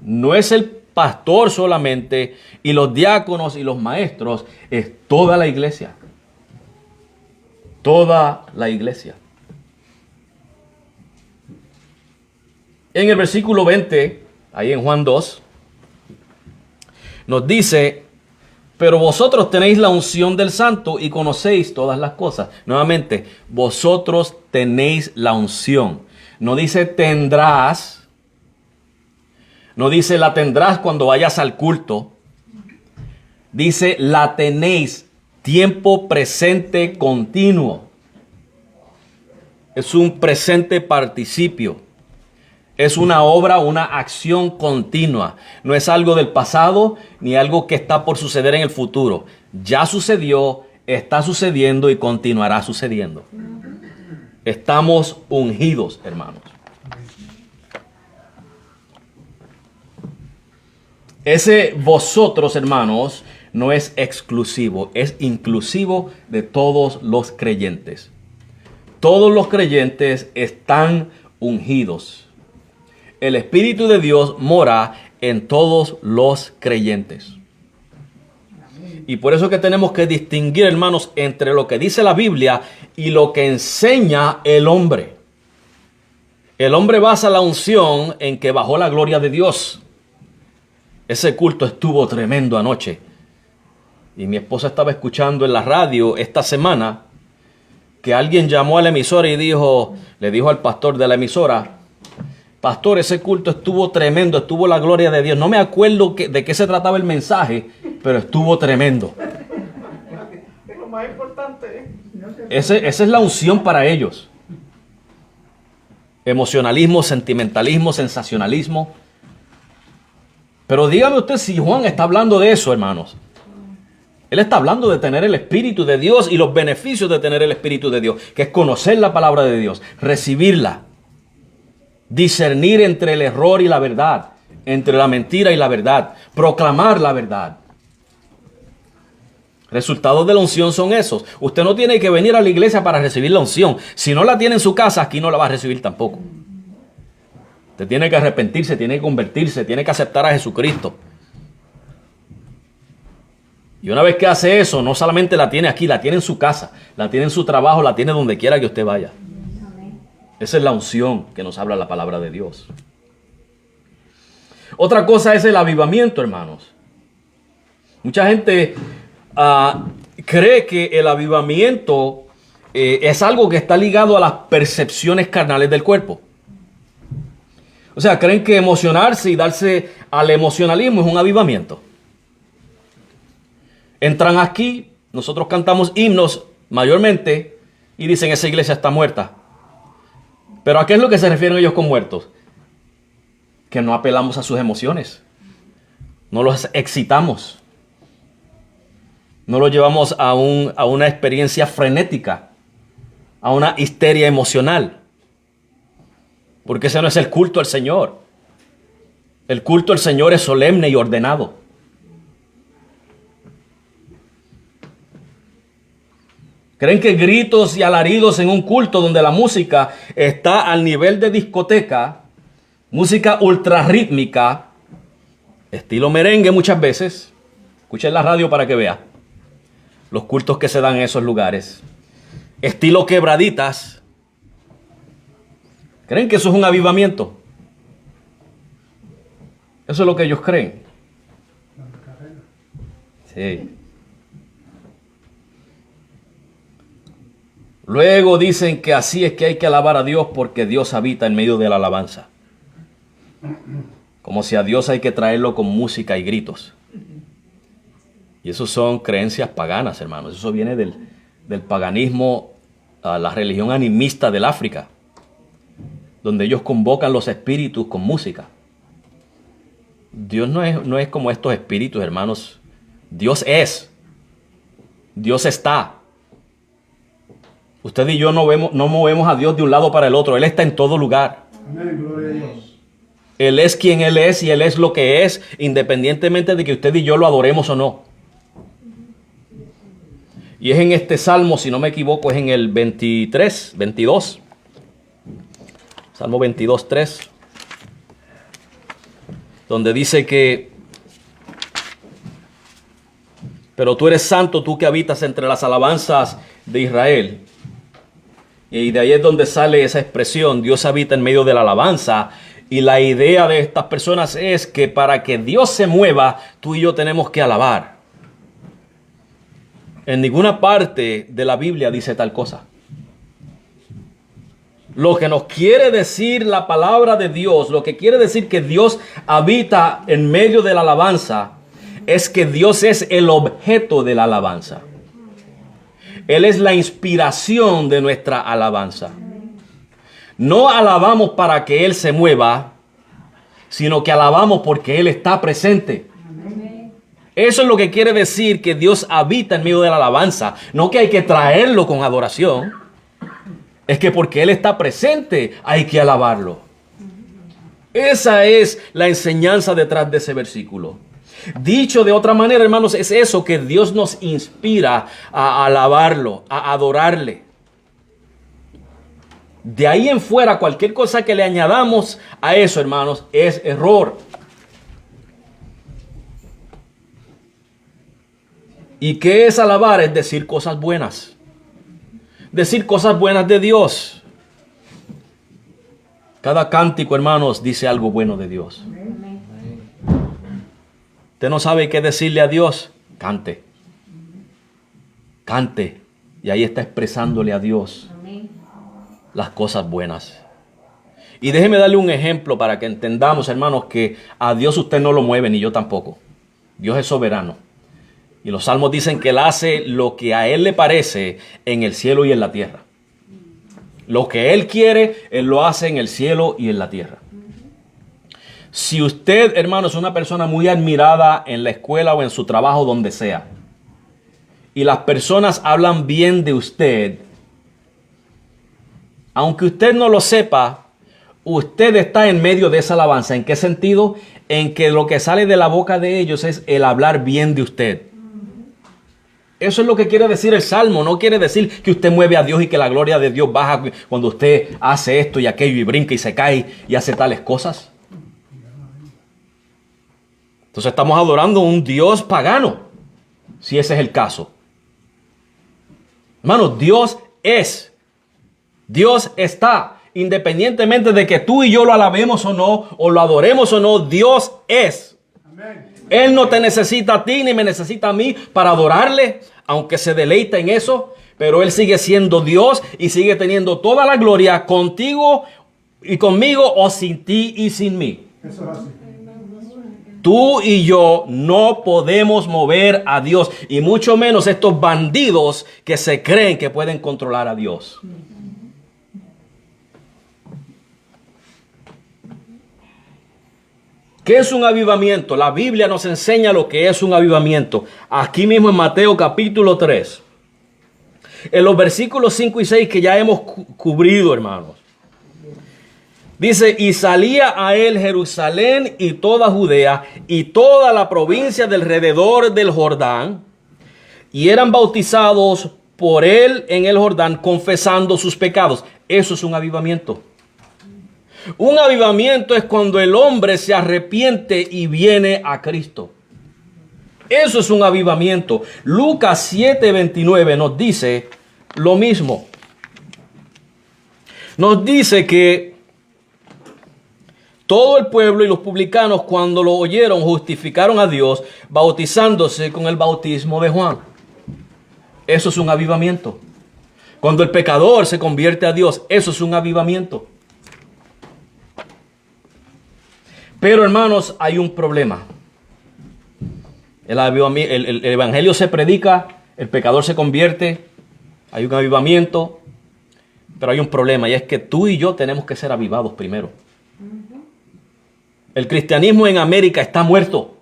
No es el pastor solamente y los diáconos y los maestros, es toda la iglesia. Toda la iglesia. En el versículo 20, ahí en Juan 2, nos dice, pero vosotros tenéis la unción del Santo y conocéis todas las cosas. Nuevamente, vosotros tenéis la unción. No dice tendrás. No dice la tendrás cuando vayas al culto. Dice la tenéis. Tiempo presente continuo. Es un presente participio. Es una obra, una acción continua. No es algo del pasado ni algo que está por suceder en el futuro. Ya sucedió, está sucediendo y continuará sucediendo. Estamos ungidos, hermanos. Ese vosotros, hermanos, no es exclusivo, es inclusivo de todos los creyentes. Todos los creyentes están ungidos. El Espíritu de Dios mora en todos los creyentes. Y por eso que tenemos que distinguir, hermanos, entre lo que dice la Biblia y lo que enseña el hombre. El hombre basa la unción en que bajó la gloria de Dios. Ese culto estuvo tremendo anoche. Y mi esposa estaba escuchando en la radio esta semana que alguien llamó a la emisora y le dijo al pastor de la emisora, pastor, ese culto estuvo tremendo, estuvo la gloria de Dios. No me acuerdo de qué se trataba el mensaje, pero estuvo tremendo. Lo más importante Esa es la unción para ellos. Emocionalismo, sentimentalismo, sensacionalismo. Pero dígame usted si Juan está hablando de eso, hermanos. Él está hablando de tener el Espíritu de Dios y los beneficios de tener el Espíritu de Dios, que es conocer la palabra de Dios, recibirla. Discernir entre el error y la verdad, entre la mentira y la verdad, proclamar la verdad. Resultados de la unción son esos. Usted no tiene que venir a la iglesia para recibir la unción. Si no la tiene en su casa, aquí no la va a recibir tampoco. Usted tiene que arrepentirse, tiene que convertirse, tiene que aceptar a Jesucristo. Y una vez que hace eso, no solamente la tiene aquí, la tiene en su casa, la tiene en su trabajo, la tiene donde quiera que usted vaya. Esa es la unción que nos habla la palabra de Dios. Otra cosa es el avivamiento, hermanos. Mucha gente cree que el avivamiento es algo que está ligado a las percepciones carnales del cuerpo. O sea, creen que emocionarse y darse al emocionalismo es un avivamiento. Entran aquí, nosotros cantamos himnos mayormente y dicen esa iglesia está muerta. ¿Pero a qué es lo que se refieren ellos con muertos? Que no apelamos a sus emociones. No los excitamos. No los llevamos a una experiencia frenética. A una histeria emocional. Porque ese no es el culto al Señor. El culto al Señor es solemne y ordenado. ¿Creen que gritos y alaridos en un culto donde la música está al nivel de discoteca, música ultra rítmica, estilo merengue muchas veces? Escuchen la radio para que vea los cultos que se dan en esos lugares. Estilo quebraditas. ¿Creen que eso es un avivamiento? Eso es lo que ellos creen. Sí. Luego dicen que así es que hay que alabar a Dios porque Dios habita en medio de la alabanza. Como si a Dios hay que traerlo con música y gritos. Y eso son creencias paganas, hermanos. Eso viene del paganismo, la religión animista del África. donde ellos convocan los espíritus con música. Dios no es como estos espíritus, hermanos. Dios es. Dios está. Usted y yo no movemos a Dios de un lado para el otro. Él está en todo lugar. Amén, gloria a Dios. Él es quien Él es y Él es lo que es, independientemente de que usted y yo lo adoremos o no. Y es en este salmo, si no me equivoco, es en el 22. Salmo 22, 3. Donde dice que: pero tú eres santo, tú que habitas entre las alabanzas de Israel. Y de ahí es donde sale esa expresión, Dios habita en medio de la alabanza. Y la idea de estas personas es que para que Dios se mueva, tú y yo tenemos que alabar. En ninguna parte de la Biblia dice tal cosa. Lo que nos quiere decir la palabra de Dios, lo que quiere decir que Dios habita en medio de la alabanza, es que Dios es el objeto de la alabanza. Él es la inspiración de nuestra alabanza. No alabamos para que Él se mueva, sino que alabamos porque Él está presente. Eso es lo que quiere decir que Dios habita en medio de la alabanza. No que hay que traerlo con adoración. Es que porque Él está presente hay que alabarlo. Esa es la enseñanza detrás de ese versículo. Dicho de otra manera, hermanos, es eso, que Dios nos inspira a alabarlo, a adorarle. De ahí en fuera, cualquier cosa que le añadamos a eso, hermanos, es error. ¿Y qué es alabar? Es decir cosas buenas. Decir cosas buenas de Dios. Cada cántico, hermanos, dice algo bueno de Dios. Usted no sabe qué decirle a Dios, cante. Cante. Y ahí está expresándole a Dios las cosas buenas. Y déjeme darle un ejemplo para que entendamos, hermanos, que a Dios usted no lo mueve, ni yo tampoco. Dios es soberano. Y los salmos dicen que Él hace lo que a Él le parece en el cielo y en la tierra. Lo que Él quiere, Él lo hace en el cielo y en la tierra. Si usted, hermano, es una persona muy admirada en la escuela o en su trabajo, donde sea, y las personas hablan bien de usted, aunque usted no lo sepa, usted está en medio de esa alabanza. ¿En qué sentido? En que lo que sale de la boca de ellos es el hablar bien de usted. Eso es lo que quiere decir el Salmo. No quiere decir que usted mueve a Dios y que la gloria de Dios baja cuando usted hace esto y aquello y brinca y se cae y hace tales cosas. Entonces estamos adorando a un Dios pagano, si ese es el caso. Hermanos, Dios es. Dios está. Independientemente de que tú y yo lo alabemos o no, o lo adoremos o no, Dios es. Amén. Él no te necesita a ti ni me necesita a mí para adorarle, aunque se deleita en eso. Pero Él sigue siendo Dios y sigue teniendo toda la gloria contigo y conmigo, o sin ti y sin mí. Eso es así. Tú y yo no podemos mover a Dios, y mucho menos estos bandidos que se creen que pueden controlar a Dios. ¿Qué es un avivamiento? La Biblia nos enseña lo que es un avivamiento. Aquí mismo en Mateo capítulo 3. En los versículos 5 y 6 que ya hemos cubrido, hermanos. Dice: y salía a él Jerusalén y toda Judea y toda la provincia del alrededor del Jordán, y eran bautizados por él en el Jordán, confesando sus pecados. Eso es un avivamiento. Un avivamiento es cuando el hombre se arrepiente y viene a Cristo. Eso es un avivamiento. Lucas 7:29 nos dice lo mismo. Nos dice que todo el pueblo y los publicanos, cuando lo oyeron, justificaron a Dios, bautizándose con el bautismo de Juan. Eso es un avivamiento. Cuando el pecador se convierte a Dios, eso es un avivamiento. Pero, hermanos, hay un problema. El evangelio se predica, el pecador se convierte, hay un avivamiento. Pero hay un problema y es que tú y yo tenemos que ser avivados primero. El cristianismo en América está muerto.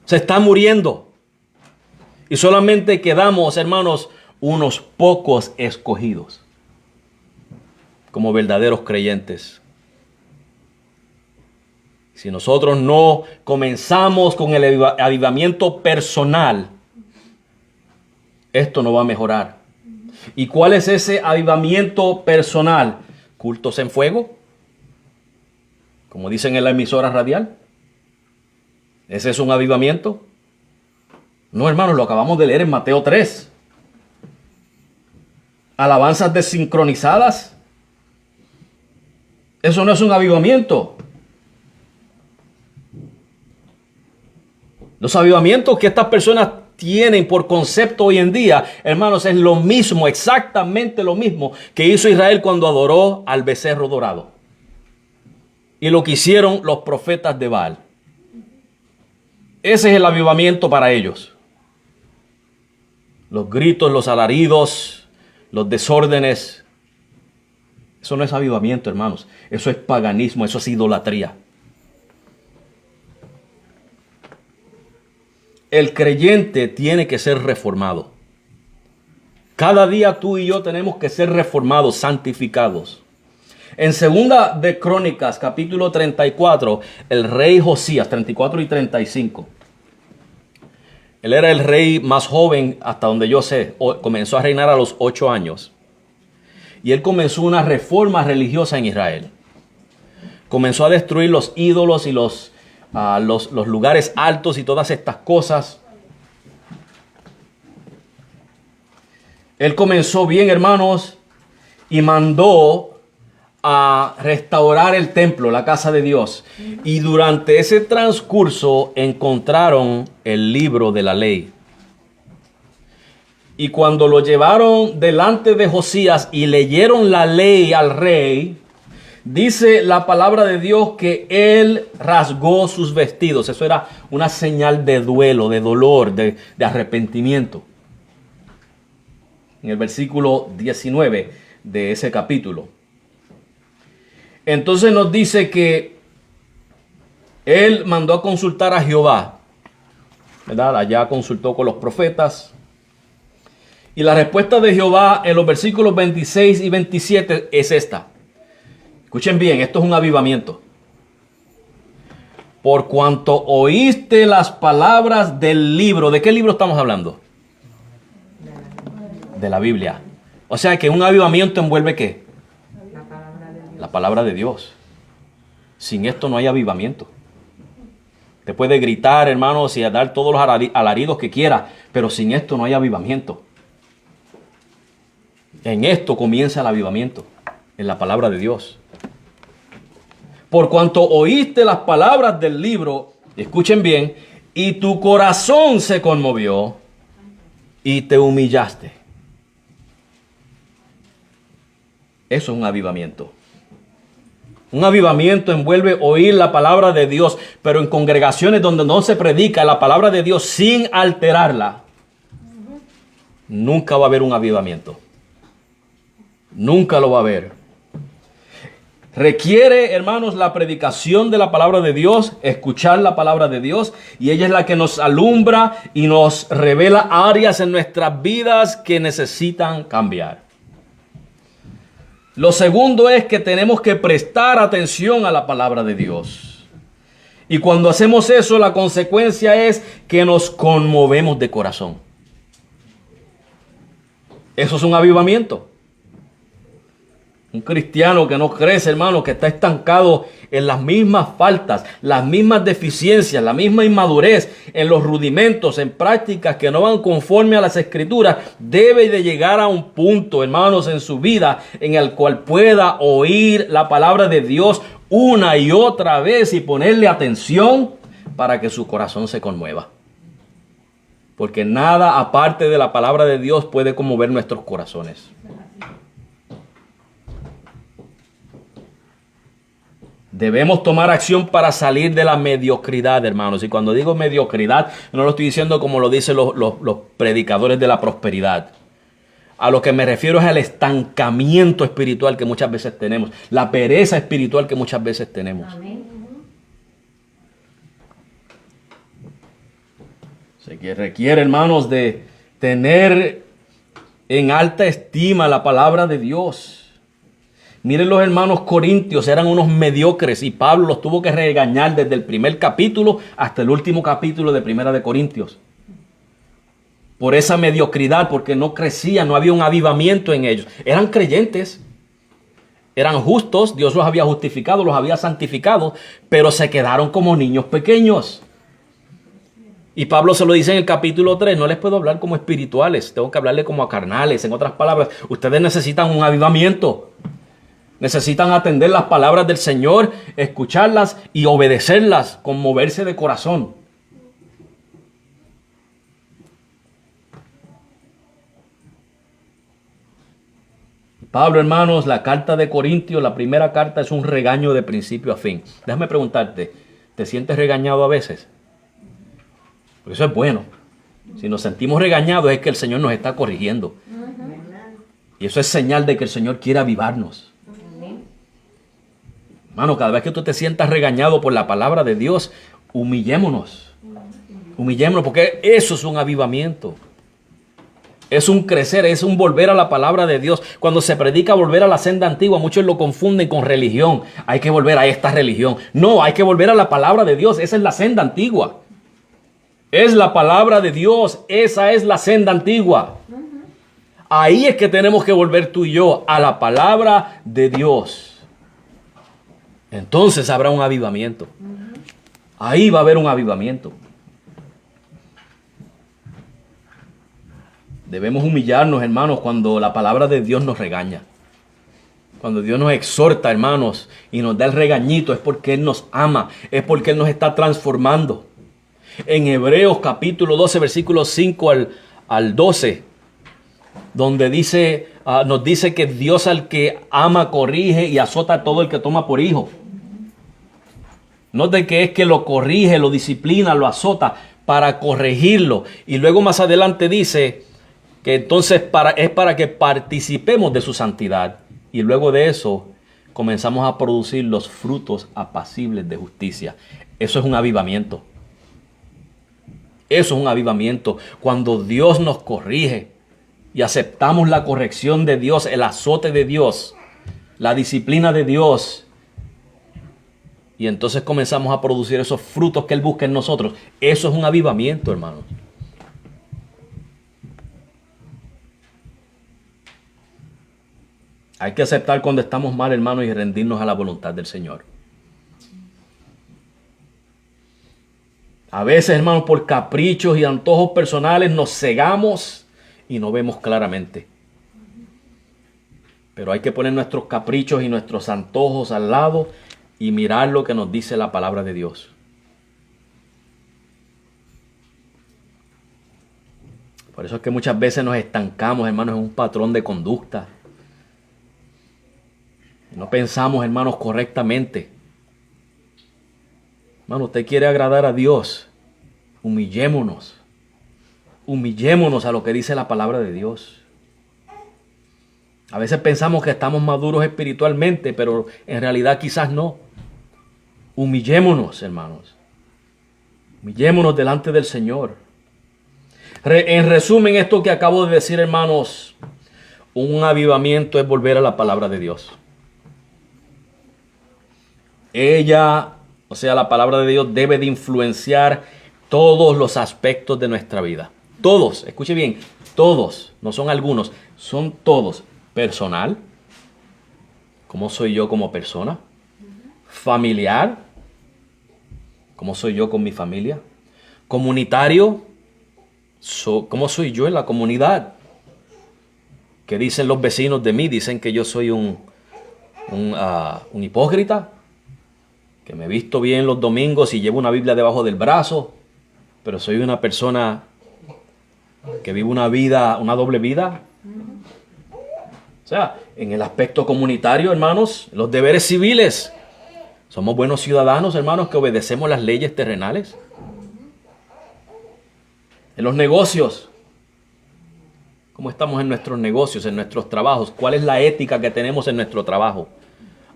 Se está muriendo. Y solamente quedamos, hermanos, unos pocos escogidos como verdaderos creyentes. Si nosotros no comenzamos con el avivamiento personal, esto no va a mejorar. ¿Y cuál es ese avivamiento personal? ¿Cultos en fuego? Como dicen en la emisora radial. ¿Ese es un avivamiento? No, hermanos, lo acabamos de leer en Mateo 3. Alabanzas desincronizadas. Eso no es un avivamiento. Los avivamientos que estas personas tienen por concepto hoy en día, hermanos, es lo mismo, exactamente lo mismo que hizo Israel cuando adoró al becerro dorado. Y lo que hicieron los profetas de Baal. Ese es el avivamiento para ellos. Los gritos, los alaridos, los desórdenes. Eso no es avivamiento, hermanos. Eso es paganismo, eso es idolatría. El creyente tiene que ser reformado. Cada día tú y yo tenemos que ser reformados, santificados. En segunda de Crónicas, capítulo 34, el rey Josías, 34 y 35. Él era el rey más joven, hasta donde yo sé, comenzó a reinar a los 8 años. Y él comenzó una reforma religiosa en Israel. Comenzó a destruir los ídolos y los lugares altos y todas estas cosas. Él comenzó bien, hermanos, y mandó a restaurar el templo, la casa de Dios. Y durante ese transcurso encontraron el libro de la ley. Y cuando lo llevaron delante de Josías y leyeron la ley al rey, dice la palabra de Dios que él rasgó sus vestidos. Eso era una señal de duelo, de dolor, de arrepentimiento. En el versículo 19 de ese capítulo. Entonces nos dice que él mandó a consultar a Jehová, ¿verdad? Allá consultó con los profetas. Y la respuesta de Jehová en los versículos 26 y 27 es esta. Escuchen bien, esto es un avivamiento. Por cuanto oíste las palabras del libro. ¿De qué libro estamos hablando? De la Biblia. O sea que un avivamiento envuelve ¿qué? La palabra de Dios. Sin esto no hay avivamiento. Te puede gritar, hermanos, y dar todos los alaridos que quiera, pero sin esto no hay avivamiento. En esto comienza el avivamiento, en la palabra de Dios. Por cuanto oíste las palabras del libro, escuchen bien, y tu corazón se conmovió y te humillaste. Eso es un avivamiento. Un avivamiento envuelve oír la palabra de Dios, pero en congregaciones donde no se predica la palabra de Dios sin alterarla, nunca va a haber un avivamiento. Nunca lo va a haber. Requiere, hermanos, la predicación de la palabra de Dios, escuchar la palabra de Dios, y ella es la que nos alumbra y nos revela áreas en nuestras vidas que necesitan cambiar. Lo segundo es que tenemos que prestar atención a la palabra de Dios. Y cuando hacemos eso, la consecuencia es que nos conmovemos de corazón. Eso es un avivamiento. Un cristiano que no crece, hermano, que está estancado en las mismas faltas, las mismas deficiencias, la misma inmadurez, en los rudimentos, en prácticas que no van conforme a las Escrituras, debe de llegar a un punto, hermanos, en su vida en el cual pueda oír la palabra de Dios una y otra vez y ponerle atención para que su corazón se conmueva. Porque nada aparte de la palabra de Dios puede conmover nuestros corazones. Debemos tomar acción para salir de la mediocridad, hermanos. Y cuando digo mediocridad, no lo estoy diciendo como lo dicen los predicadores de la prosperidad. A lo que me refiero es al estancamiento espiritual que muchas veces tenemos, la pereza espiritual que muchas veces tenemos. Amén. Se que requiere, hermanos, de tener en alta estima la palabra de Dios. Miren, los hermanos corintios eran unos mediocres y Pablo los tuvo que regañar desde el primer capítulo hasta el último capítulo de Primera de Corintios. Por esa mediocridad, porque no crecían, no había un avivamiento en ellos. Eran creyentes, eran justos, Dios los había justificado, los había santificado, pero se quedaron como niños pequeños. Y Pablo se lo dice en el capítulo 3, no les puedo hablar como espirituales, tengo que hablarles como a carnales. En otras palabras, ustedes necesitan un avivamiento. Necesitan atender las palabras del Señor, escucharlas y obedecerlas con moverse de corazón. Pablo, hermanos, la carta de Corintios, la primera carta es un regaño de principio a fin. Déjame preguntarte, ¿te sientes regañado a veces? Porque eso es bueno. Si nos sentimos regañados es que el Señor nos está corrigiendo. Y eso es señal de que el Señor quiere avivarnos. Hermano, cada vez que tú te sientas regañado por la palabra de Dios, humillémonos. Humillémonos, porque eso es un avivamiento. Es un crecer, es un volver a la palabra de Dios. Cuando se predica volver a la senda antigua, muchos lo confunden con religión. Hay que volver a esta religión. No, hay que volver a la palabra de Dios. Esa es la senda antigua. Es la palabra de Dios. Esa es la senda antigua. Ahí es que tenemos que volver tú y yo, a la palabra de Dios. Entonces habrá un avivamiento. Ahí va a haber un avivamiento. Debemos humillarnos, hermanos, cuando la palabra de Dios nos regaña. Cuando Dios nos exhorta, hermanos, y nos da el regañito, es porque Él nos ama, es porque Él nos está transformando. En Hebreos capítulo 12, versículos 5 al 12, donde dice, nos dice que Dios al que ama corrige y azota a todo el que toma por hijo. No de que es que lo corrige, lo disciplina, lo azota para corregirlo. Y luego más adelante dice que entonces es para que participemos de su santidad. Y luego de eso comenzamos a producir los frutos apacibles de justicia. Eso es un avivamiento. Eso es un avivamiento. Cuando Dios nos corrige y aceptamos la corrección de Dios, el azote de Dios, la disciplina de Dios. Y entonces comenzamos a producir esos frutos que Él busca en nosotros. Eso es un avivamiento, hermanos. Hay que aceptar cuando estamos mal, hermanos, y rendirnos a la voluntad del Señor. A veces, hermanos, por caprichos y antojos personales nos cegamos y no vemos claramente. Pero hay que poner nuestros caprichos y nuestros antojos al lado y mirar lo que nos dice la palabra de Dios. Por eso es que muchas veces nos estancamos, hermanos, en un patrón de conducta. No pensamos, hermanos, correctamente. Hermano, usted quiere agradar a Dios. Humillémonos. Humillémonos a lo que dice la palabra de Dios. A veces pensamos que estamos maduros espiritualmente, pero en realidad quizás no. Humillémonos, hermanos. Humillémonos delante del Señor. En resumen, esto que acabo de decir, hermanos, un avivamiento es volver a la palabra de Dios. Ella, o sea, la palabra de Dios debe de influenciar todos los aspectos de nuestra vida. Todos, escuche bien, todos, no son algunos, son todos. Personal, ¿cómo soy yo como persona? Familiar, ¿cómo soy yo con mi familia? Comunitario, ¿cómo soy yo en la comunidad? ¿Qué dicen los vecinos de mí? Dicen que yo soy un hipócrita, que me visto bien los domingos y llevo una Biblia debajo del brazo, pero soy una persona que vive una vida, una doble vida. O sea, en el aspecto comunitario, hermanos, los deberes civiles. Somos buenos ciudadanos, hermanos, que obedecemos las leyes terrenales. En los negocios. ¿Cómo estamos en nuestros negocios, en nuestros trabajos? ¿Cuál es la ética que tenemos en nuestro trabajo?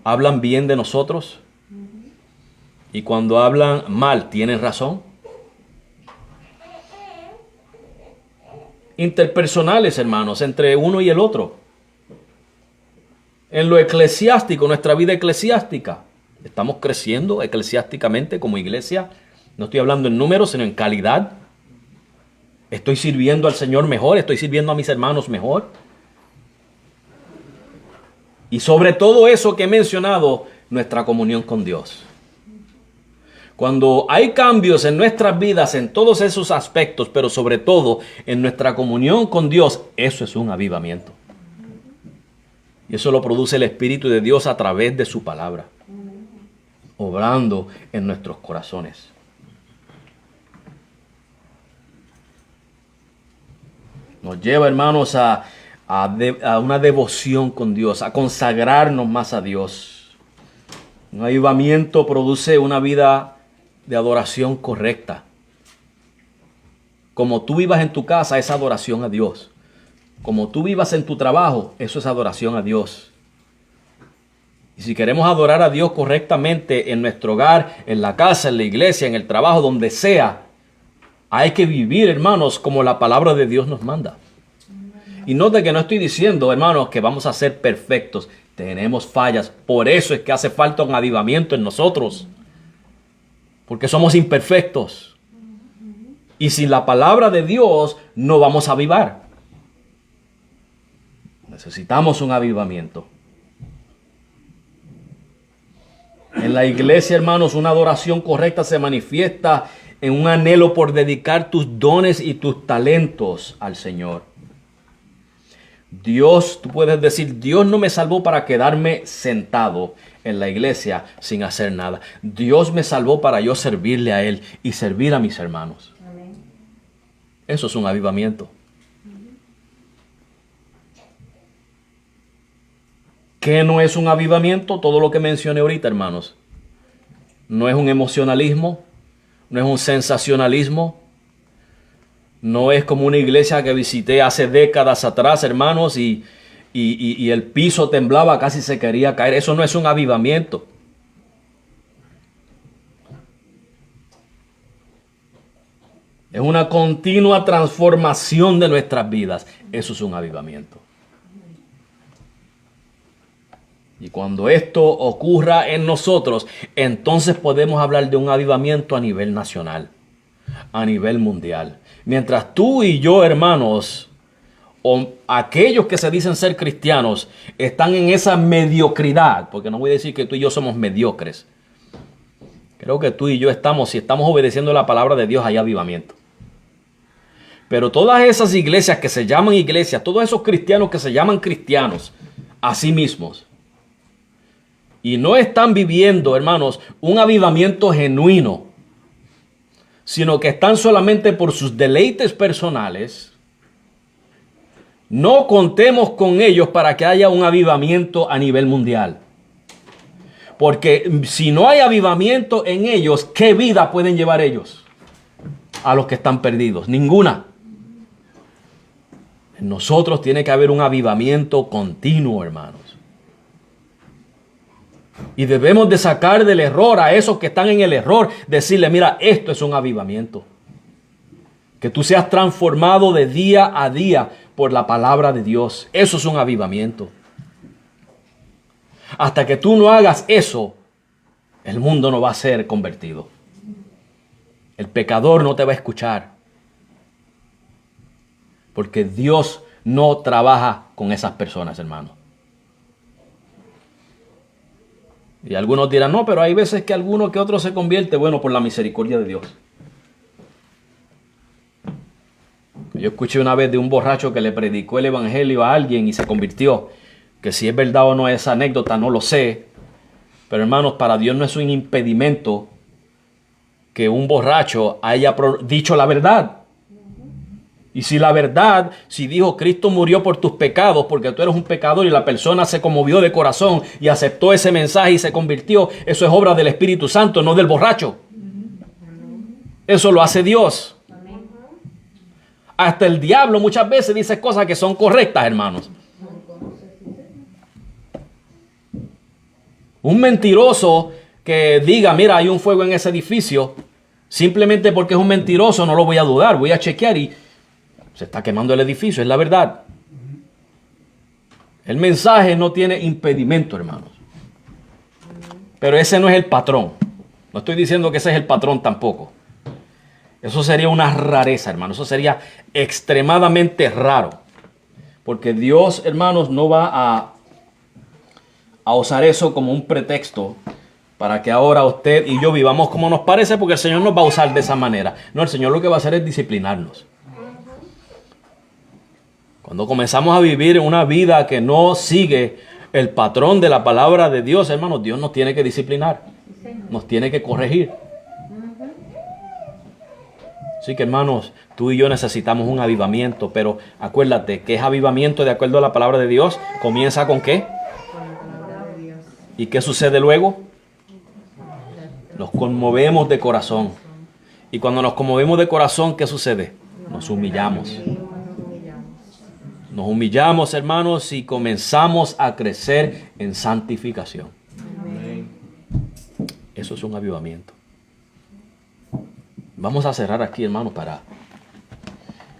¿Hablan bien de nosotros? Y cuando hablan mal, ¿tienen razón? Interpersonales, hermanos, entre uno y el otro. En lo eclesiástico, nuestra vida eclesiástica. ¿Estamos creciendo eclesiásticamente como iglesia? No estoy hablando en números, sino en calidad. ¿Estoy sirviendo al Señor mejor? ¿Estoy sirviendo a mis hermanos mejor? Y sobre todo eso que he mencionado, nuestra comunión con Dios. Cuando hay cambios en nuestras vidas, en todos esos aspectos, pero sobre todo en nuestra comunión con Dios, eso es un avivamiento. Y eso lo produce el Espíritu de Dios a través de su palabra, obrando en nuestros corazones. Nos lleva, hermanos, a una devoción con Dios, a consagrarnos más a Dios. Un avivamiento produce una vida de adoración correcta. Como tú vivas en tu casa, es adoración a Dios. Como tú vivas en tu trabajo, eso es adoración a Dios. Y si queremos adorar a Dios correctamente en nuestro hogar, en la casa, en la iglesia, en el trabajo, donde sea, hay que vivir, hermanos, como la palabra de Dios nos manda. Y note que no estoy diciendo, hermanos, que vamos a ser perfectos. Tenemos fallas. Por eso es que hace falta un avivamiento en nosotros. Porque somos imperfectos. Y sin la palabra de Dios no vamos a avivar. Necesitamos un avivamiento. En la iglesia, hermanos, una adoración correcta se manifiesta en un anhelo por dedicar tus dones y tus talentos al Señor. Dios, tú puedes decir, Dios no me salvó para quedarme sentado en la iglesia sin hacer nada. Dios me salvó para yo servirle a Él y servir a mis hermanos. Amén. Eso es un avivamiento. ¿Qué no es un avivamiento? Todo lo que mencioné ahorita, hermanos. No es un emocionalismo, no es un sensacionalismo, no es como una iglesia que visité hace décadas atrás, hermanos, y el piso temblaba, casi se quería caer. Eso no es un avivamiento. Es una continua transformación de nuestras vidas. Eso es un avivamiento. Y cuando esto ocurra en nosotros, entonces podemos hablar de un avivamiento a nivel nacional, a nivel mundial. Mientras tú y yo, hermanos, o aquellos que se dicen ser cristianos, están en esa mediocridad, porque no voy a decir que tú y yo somos mediocres. Creo que tú y yo estamos, si estamos obedeciendo la palabra de Dios, hay avivamiento. Pero todas esas iglesias que se llaman iglesias, todos esos cristianos que se llaman cristianos a sí mismos, y no están viviendo, hermanos, un avivamiento genuino, sino que están solamente por sus deleites personales, no contemos con ellos para que haya un avivamiento a nivel mundial. Porque si no hay avivamiento en ellos, ¿qué vida pueden llevar ellos a los que están perdidos? Ninguna. En nosotros tiene que haber un avivamiento continuo, hermanos. Y debemos de sacar del error a esos que están en el error, decirle, mira, esto es un avivamiento. Que tú seas transformado de día a día por la palabra de Dios. Eso es un avivamiento. Hasta que tú no hagas eso, el mundo no va a ser convertido. El pecador no te va a escuchar. Porque Dios no trabaja con esas personas, hermano. Y algunos dirán, no, pero hay veces que alguno que otro se convierte. Bueno, por la misericordia de Dios. Yo escuché una vez de un borracho que le predicó el evangelio a alguien y se convirtió. Que si es verdad o no esa anécdota, no lo sé. Pero hermanos, para Dios no es un impedimento que un borracho haya dicho la verdad. Y si la verdad, si dijo Cristo murió por tus pecados, porque tú eres un pecador y la persona se conmovió de corazón y aceptó ese mensaje y se convirtió, eso es obra del Espíritu Santo, no del borracho. Eso lo hace Dios. Hasta el diablo muchas veces dice cosas que son correctas, hermanos. Un mentiroso que diga, mira, hay un fuego en ese edificio, simplemente porque es un mentiroso, no lo voy a dudar, voy a chequear y se está quemando el edificio, es la verdad. El mensaje no tiene impedimento, hermanos. Pero ese no es el patrón. No estoy diciendo que ese es el patrón tampoco. Eso sería una rareza, hermano. Eso sería extremadamente raro. Porque Dios, hermanos, no va a usar eso como un pretexto para que ahora usted y yo vivamos como nos parece, porque el Señor nos va a usar de esa manera. No, el Señor lo que va a hacer es disciplinarnos. Cuando comenzamos a vivir una vida que no sigue el patrón de la palabra de Dios, hermanos, Dios nos tiene que disciplinar. Nos tiene que corregir. Así que, hermanos, tú y yo necesitamos un avivamiento, pero acuérdate que es avivamiento de acuerdo a la palabra de Dios. ¿Comienza con qué? Con la palabra de Dios. ¿Y qué sucede luego? Nos conmovemos de corazón. Y cuando nos conmovemos de corazón, ¿qué sucede? Nos humillamos. Nos humillamos, hermanos, y comenzamos a crecer en santificación. Eso es un avivamiento. Vamos a cerrar aquí, hermanos, para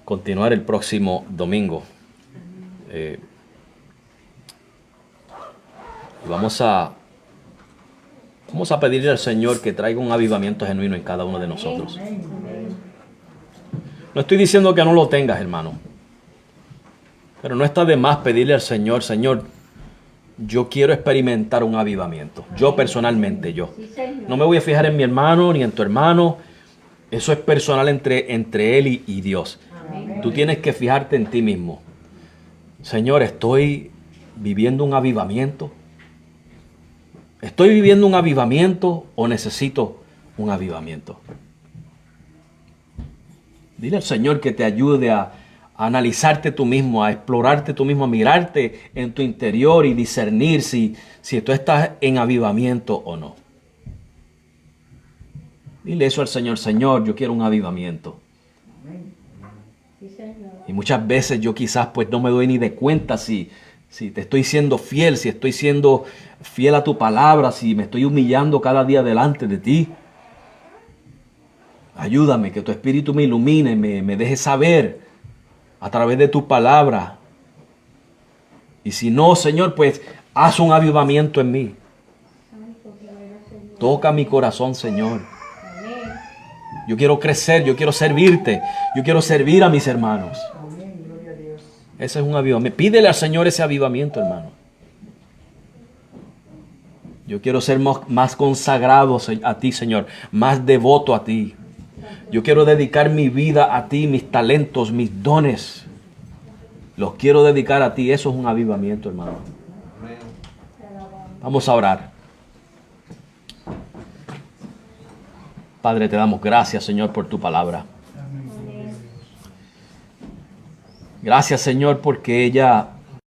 continuar el próximo domingo. Vamos a pedirle al Señor que traiga un avivamiento genuino en cada uno de nosotros. No estoy diciendo que no lo tengas, hermano. Pero no está de más pedirle al Señor, Señor, yo quiero experimentar un avivamiento. Yo personalmente, yo. No me voy a fijar en mi hermano ni en tu hermano. Eso es personal entre él y Dios. Tú tienes que fijarte en ti mismo. Señor, ¿estoy viviendo un avivamiento? ¿Estoy viviendo un avivamiento o necesito un avivamiento? Dile al Señor que te ayude a analizarte tú mismo, a explorarte tú mismo, a mirarte en tu interior y discernir si tú estás en avivamiento o no. Dile eso al Señor, Señor, yo quiero un avivamiento. Y muchas veces yo quizás pues no me doy ni de cuenta si te estoy siendo fiel, si estoy siendo fiel a tu palabra, si me estoy humillando cada día delante de ti. Ayúdame, que tu Espíritu me ilumine, me deje saber a través de tu palabra. Y si no, Señor, pues haz un avivamiento en mí. Toca mi corazón, Señor. Yo quiero crecer, yo quiero servirte, yo quiero servir a mis hermanos. Ese es un avivamiento. Pídele al Señor ese avivamiento, hermano. Yo quiero ser más consagrado a ti, Señor, más devoto a ti. Yo quiero dedicar mi vida a ti, mis talentos, mis dones. Los quiero dedicar a ti. Eso es un avivamiento, hermano. Vamos a orar. Padre, te damos gracias, Señor, por tu palabra. Gracias, Señor, porque ella